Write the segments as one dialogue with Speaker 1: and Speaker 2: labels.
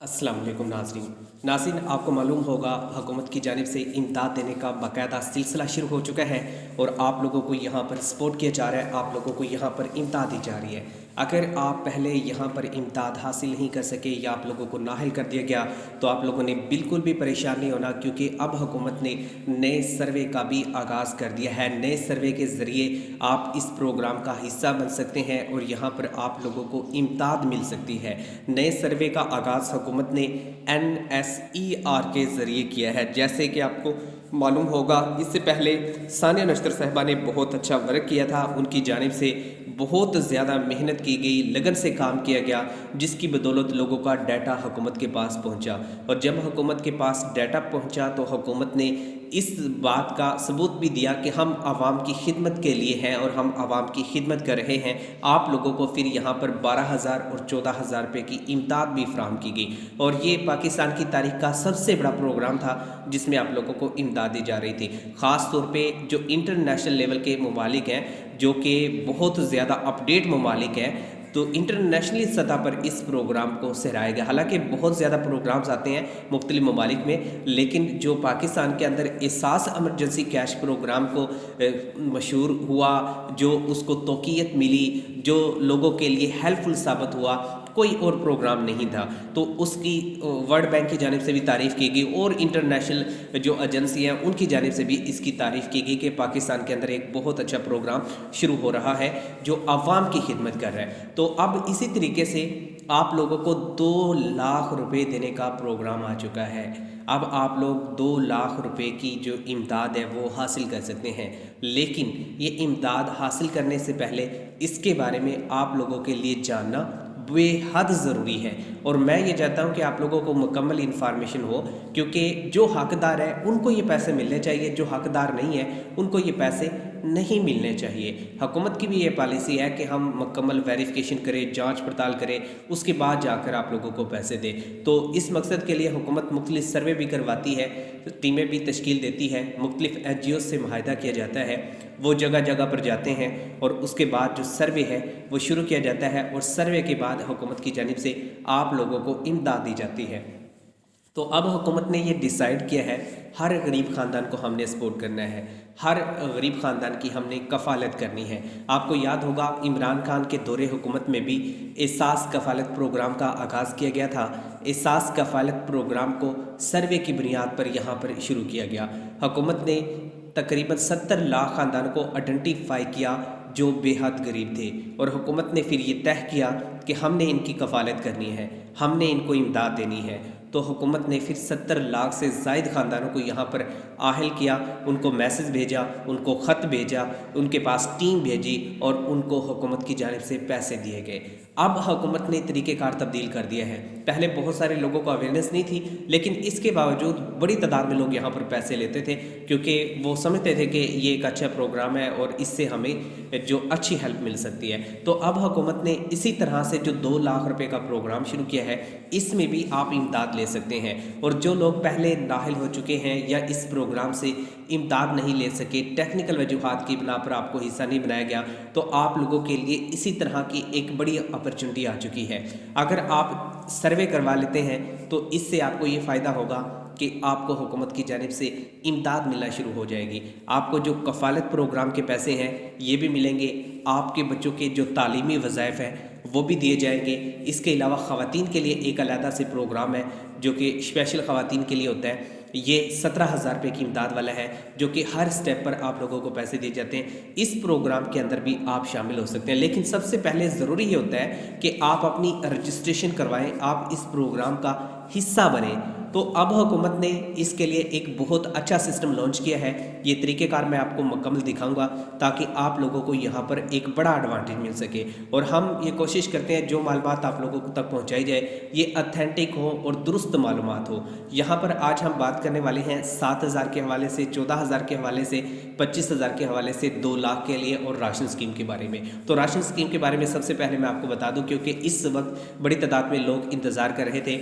Speaker 1: अस्सलाम वालेकुम नाज़रीन, आपको मालूम होगा हुकूमत की जानिब से इमदाद देने का बाकायदा सिलसिला शुरू हो चुका है और आप लोगों को यहाँ पर सपोर्ट किया जा रहा है, आप लोगों को यहाँ पर इमदाद दी जा रही है। अगर आप पहले यहाँ पर इमदाद हासिल नहीं कर सके या आप लोगों को नाअहल कर दिया गया तो आप लोगों ने बिल्कुल भी परेशान नहीं होना, क्योंकि अब हुकूमत ने नए सर्वे का भी आगाज़ कर दिया है। नए सर्वे के ज़रिए आप इस प्रोग्राम का हिस्सा बन सकते हैं और यहाँ पर आप लोगों को इमदाद मिल सकती है। नए सर्वे का आगाज़ हुकूमत ने NSER के ज़रिए किया है। जैसे कि आपको मालूम होगा, इससे पहले सानिया नश्तर साहिबा ने बहुत अच्छा वर्क किया था, उनकी जानिब से बहुत ज़्यादा मेहनत की गई, लगन से काम किया गया, जिसकी बदौलत लोगों का डाटा हुकूमत के पास पहुंचा। और जब हुकूमत के पास डाटा पहुंचा तो हुकूमत ने इस बात का सबूत भी दिया कि हम आवाम की खिदमत के लिए हैं और हम आवाम की खिदमत कर रहे हैं। आप लोगों को फिर यहाँ पर 12,000 और 14,000 रुपये की इमदाद भी फराहम की गई और ये पाकिस्तान की तारीख का सबसे बड़ा प्रोग्राम था जिसमें आप लोगों को इमदाद दी जा रही थी। ख़ास तौर पे जो इंटरनेशनल लेवल के ममालिक हैं, जो कि बहुत ज़्यादा अपडेट ममालिक हैं, तो इंटरनेशनली सतह पर इस प्रोग्राम को सहराया गया। हालांकि बहुत ज़्यादा प्रोग्राम्स आते हैं मुख्तलिफ ममालिक में, लेकिन जो पाकिस्तान के अंदर एहसास एमरजेंसी कैश प्रोग्राम को मशहूर हुआ, जो उसको तौक़ीयत मिली, जो लोगों के लिए हेल्पफुल साबित हुआ, कोई और प्रोग्राम नहीं था। तो उसकी वर्ल्ड बैंक की जानिब से भी तारीफ़ की गई और इंटरनेशनल जो एजेंसी हैं उनकी जानिब से भी इसकी तारीफ़ की गई कि पाकिस्तान के अंदर एक बहुत अच्छा प्रोग्राम शुरू हो रहा है जो आवाम की खिदमत कर रहा है। तो अब इसी तरीके से आप लोगों को 2 लाख रुपए देने का प्रोग्राम आ चुका है। अब आप लोग 2 लाख रुपए की जो इमदाद है वो हासिल कर सकते हैं, लेकिन ये इमदाद हासिल करने से पहले इसके बारे में आप लोगों के लिए जानना बेहद ज़रूरी है। और मैं ये चाहता हूँ कि आप लोगों को मुकम्मल इन्फॉर्मेशन हो, क्योंकि जो हकदार है उनको ये पैसे मिलने चाहिए, जो हकदार नहीं है उनको ये पैसे नहीं मिलने चाहिए। हुकूमत की भी ये पॉलिसी है कि हम मुकम्मल वेरिफिकेशन करें, जांच पड़ताल करें, उसके बाद जाकर आप लोगों को पैसे दें। तो इस मकसद के लिए हुकूमत मुख्तलिफ सर्वे भी करवाती है, टीमें भी तश्कील देती है, मुख्तलिफ NGO से मुआहदा किया जाता है, वो जगह जगह पर जाते हैं और उसके बाद जो सर्वे है वो शुरू किया जाता है और सर्वे के बाद हुकूमत की जानिब से आप लोगों को इमदाद दी जाती है। तो अब हुकूमत ने ये डिसाइड किया है हर गरीब ख़ानदान को हमने सपोर्ट करना है, हर गरीब ख़ानदान की हमने कफ़ालत करनी है। आपको याद होगा इमरान खान के दौरे हुकूमत में भी एहसास कफ़ालत प्रोग्राम का आगाज़ किया गया था। एहसास कफ़ालत प्रोग्राम को सर्वे की बुनियाद पर यहाँ पर शुरू किया गया। हुकूमत ने तकरीबन 70 लाख ख़ानदानों को आइडेंटिफाई किया जो बेहद गरीब थे और हुकूमत ने फिर ये तय किया कि हमने इनकी कफ़ालत करनी है, हमने इनको इमदाद देनी है। तो हुकूमत ने फिर 70 लाख से ज़ायद ख़ानदानों को यहाँ पर आहल किया, उनको मैसेज भेजा, उनको ख़त भेजा, उनके पास टीम भेजी और उनको हुकूमत की जानिब से पैसे दिए गए। अब हुकूमत ने तरीक़ेकार तब्दील कर दिया है। पहले बहुत सारे लोगों को अवेयरनेस नहीं थी, लेकिन इसके बावजूद बड़ी तादाद में लोग यहाँ पर पैसे लेते थे, क्योंकि वो समझते थे कि ये एक अच्छा प्रोग्राम है और इससे हमें जो अच्छी हेल्प मिल सकती है। तो अब हुकूमत ने इसी तरह से जो 2 लाख रुपए का प्रोग्राम शुरू किया है, इसमें भी आप इमदाद ले सकते हैं। और जो लोग पहले नाअहल हो चुके हैं या इस प्रोग्राम से इमदाद नहीं ले सके, टेक्निकल वजूहात की बिना पर आपको हिस्सा नहीं बनाया गया, तो आप लोगों के लिए इसी तरह की एक बड़ी अपॉर्चुनिटी आ चुकी है। अगर आप सर्वे करवा लेते हैं तो इससे आपको ये फ़ायदा होगा कि आपको हुकूमत की जानिब से इमदाद मिलना शुरू हो जाएगी। आपको जो कफ़ालत प्रोग्राम के पैसे हैं ये भी मिलेंगे, आपके बच्चों के जो तालीमी वज़ाइफ हैं वो भी दिए जाएंगे। इसके अलावा ख़वातीन के लिए एक अलहदा से प्रोग्राम है जो कि स्पेशल ख़वातीन के लिए होता है। ये 17,000 रुपये की इमदाद वाला है, जो कि हर स्टेप पर आप लोगों को पैसे दिए जाते हैं। इस प्रोग्राम के अंदर भी आप शामिल हो सकते हैं, लेकिन सबसे पहले ज़रूरी ये होता है कि आप अपनी रजिस्ट्रेशन करवाएं, आप इस प्रोग्राम का हिस्सा बने। तो अब हुकूमत ने इसके लिए एक बहुत अच्छा सिस्टम लॉन्च किया है। ये तरीक़ेकार मैं आपको मुकम्मल दिखाऊंगा ताकि आप लोगों को यहाँ पर एक बड़ा एडवांटेज मिल सके। और हम ये कोशिश करते हैं जो मालूमात आप लोगों तक पहुँचाई जाए ये ऑथेंटिक हो और दुरुस्त मालूमात हो। यहाँ पर आज हम बात करने वाले हैं 7,000 के हवाले से, 14,000 के हवाले से 25,000 के हवाले से 2 लाख के लिए और राशन स्कीम के बारे में। तो राशन स्कीम के बारे में सबसे पहले मैं आपको बता दूं, क्योंकि इस वक्त बड़ी तादाद में लोग इंतज़ार कर रहे थे।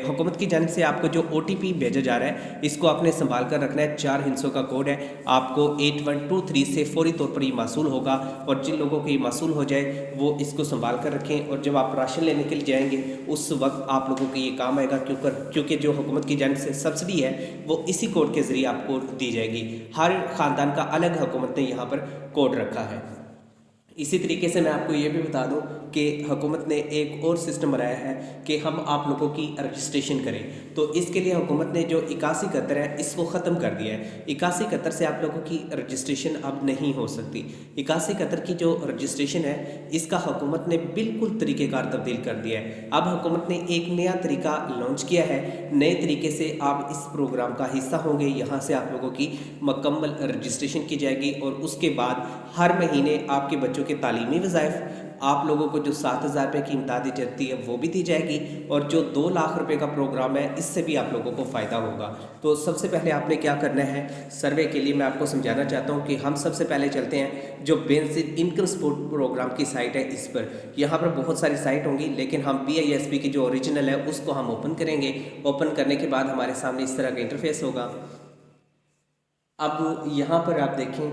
Speaker 1: हुकूमत की जानिब से आपको जो OTP भेजा जा रहा है इसको आपने संभाल कर रखना है। 4 हिस्सों का कोड है, आपको 8123 से फौरी तौर पर ये मासूल होगा, और जिन लोगों को ये मासूल हो जाए वो इसको संभाल कर रखें, और जब आप राशन लेने के लिए जाएंगे उस वक्त आप लोगों को ये काम आएगा, क्योंकि जो हुकूमत की जानिब से सब्सिडी है वो इसी कोड के ज़रिए आपको दी जाएगी। हर ख़ानदान का अलग हुकूमत ने यहाँ पर कोड रखा है। इसी तरीके से मैं आपको ये भी बता दूं कि हुकूमत ने एक और सिस्टम बनाया है कि हम आप लोगों की रजिस्ट्रेशन करें। तो इसके लिए हुकूमत ने जो 8171 है इसको ख़त्म कर दिया है। 8171 से आप लोगों की रजिस्ट्रेशन अब नहीं हो सकती। 8171 की जो रजिस्ट्रेशन है इसका हुकूमत ने बिल्कुल तरीक़ेकार तब्दील कर दिया है। अब हुकूमत ने एक नया तरीका लॉन्च किया है। नए तरीके से आप इस प्रोग्राम का हिस्सा होंगे। यहाँ से आप लोगों की मुकम्मल रजिस्ट्रेशन की जाएगी, और उसके बाद हर महीने आपके बच्चों के तालीमी वज़ाइफ, आप लोगों को जो 7,000 रुपये की इमदाद दी जाती है वो भी दी जाएगी, और जो 2 लाख रुपए का प्रोग्राम है इससे भी आप लोगों को फ़ायदा होगा। तो सबसे पहले आपने क्या करना है, सर्वे के लिए मैं आपको समझाना चाहता हूँ कि हम सबसे पहले चलते हैं जो बेसिक इनकम सपोर्ट प्रोग्राम की साइट है इस पर। यहाँ पर बहुत सारी साइट होंगी, लेकिन हम BISP की जो ओरिजिनल है उसको हम ओपन करेंगे। ओपन करने के बाद हमारे सामने इस तरह का इंटरफेस होगा। अब यहाँ पर आप देखें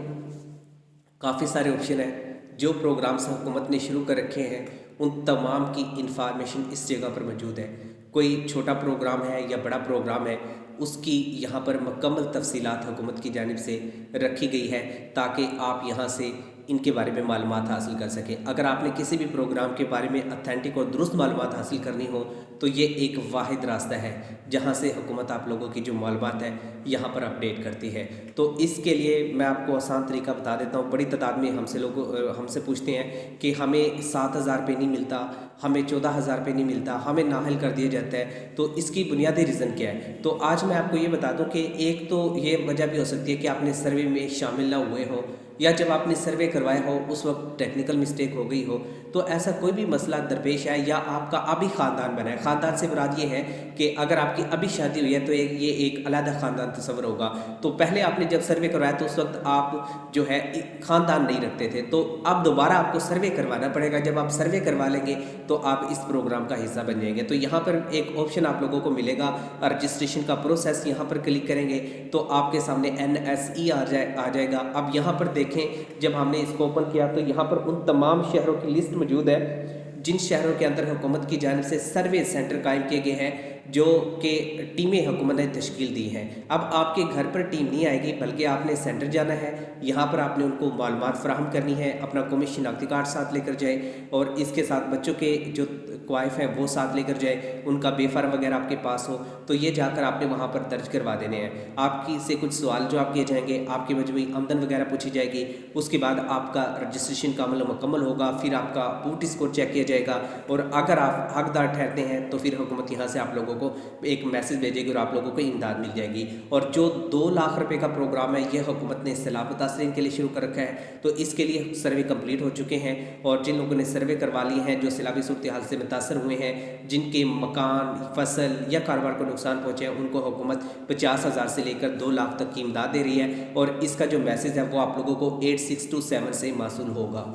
Speaker 1: काफ़ी सारे ऑप्शन हैं। जो प्रोग्राम्स हुकूमत ने शुरू कर रखे हैं उन तमाम की इंफॉर्मेशन इस जगह पर मौजूद है। कोई छोटा प्रोग्राम है या बड़ा प्रोग्राम है, उसकी यहाँ पर मुकम्मल तफसीलात हुकूमत की जानिब से रखी गई है, ताकि आप यहाँ से इनके बारे में मालूमात हासिल कर सकें। अगर आपने किसी भी प्रोग्राम के बारे में अथेंटिक और दुरुस्त मालूमात हासिल करनी हो तो ये एक वाहिद रास्ता है जहाँ से हुकूमत आप लोगों की जो मालूमात है यहाँ पर अपडेट करती है। तो इसके लिए मैं आपको आसान तरीका बता देता हूँ। बड़ी तादाद में हमसे पूछते हैं कि हमें 7,000 रुपये नहीं मिलता, हमें 14,000 रुपये नहीं मिलता, हमें नाअहल कर दिया जाता है। तो इसकी बुनियादी रीज़न क्या है? तो आज मैं आपको ये बता दूं कि एक तो ये वजह भी हो सकती है कि आपने सर्वे में शामिल ना हुए हो, या जब आपने सर्वे करवाया हो उस वक्त टेक्निकल मिस्टेक हो गई हो। तो ऐसा कोई भी मसला दरपेश है, या आपका अभी ख़ानदान बना है। ख़ानदान से मुराद ये है कि अगर आपकी अभी शादी हुई है तो ये एक अलग ख़ानदान तस्वर होगा। तो पहले आपने जब सर्वे करवाया तो उस वक्त आप जो है ख़ानदान नहीं रखते थे, तो अब दोबारा आपको सर्वे करवाना पड़ेगा। जब आप सर्वे करवा लेंगे तो आप इस प्रोग्राम का हिस्सा बन जाएंगे। तो यहाँ पर एक ऑप्शन आप लोगों को मिलेगा रजिस्ट्रेशन का प्रोसेस। यहाँ पर क्लिक करेंगे तो आपके सामने NSE आ जाएगा। अब यहाँ पर देखें, जब हमने इसको ओपन किया तो यहाँ पर उन तमाम शहरों की लिस्ट मौजूद है जिन शहरों के अंदर हुकूमत की जानिब से सर्वे सेंटर कायम किए गए हैं, जो कि टीमें हुकूमत ने तश्कील दी हैं। अब आपके घर पर टीम नहीं आएगी, बल्कि आपने सेंटर जाना है। यहाँ पर आपने उनको मालूमात फराहम करनी है, अपना कौमी शनाख्ती कार्ड साथ लेकर जाए, और इसके साथ बच्चों के जो क्वाइफ हैं वो साथ लेकर जाए, उनका बेफार्म वगैरह आपके पास हो, तो ये जाकर आपने वहाँ पर दर्ज करवा देने हैं। आपकी से कुछ सवाल जवाब किए जाएंगे, आपकी मजमूई आमदन वगैरह पूछी जाएगी। उसके बाद आपका रजिस्ट्रेशन का अमल मुकम्मल होगा, फिर आपका बूट स्कोर चेक किया जाएगा, और अगर आप हकदार ठहरते हैं तो फिर हुकूमत यहाँ से आप लोगों को एक मैसेज भेजेगी और आप लोगों को इमदाद मिल जाएगी। और जो 2 लाख रुपए का प्रोग्राम है यह हुकूमत ने सैलाब मुतासरीन के लिए शुरू कर रखा है। तो इसके लिए सर्वे कंप्लीट हो चुके हैं, और जिन लोगों ने सर्वे करवा लिए हैं, जो सैलाबी सूरत हाल से मुतासर हुए हैं, जिनके मकान, फसल या कारोबार को नुकसान पहुँचे हैं, उनको हुकूमत 50,000 से लेकर 2 लाख तक की इमदाद दे रही है। और इसका जो मैसेज है वो आप लोगों को 8627 से मासूल होगा।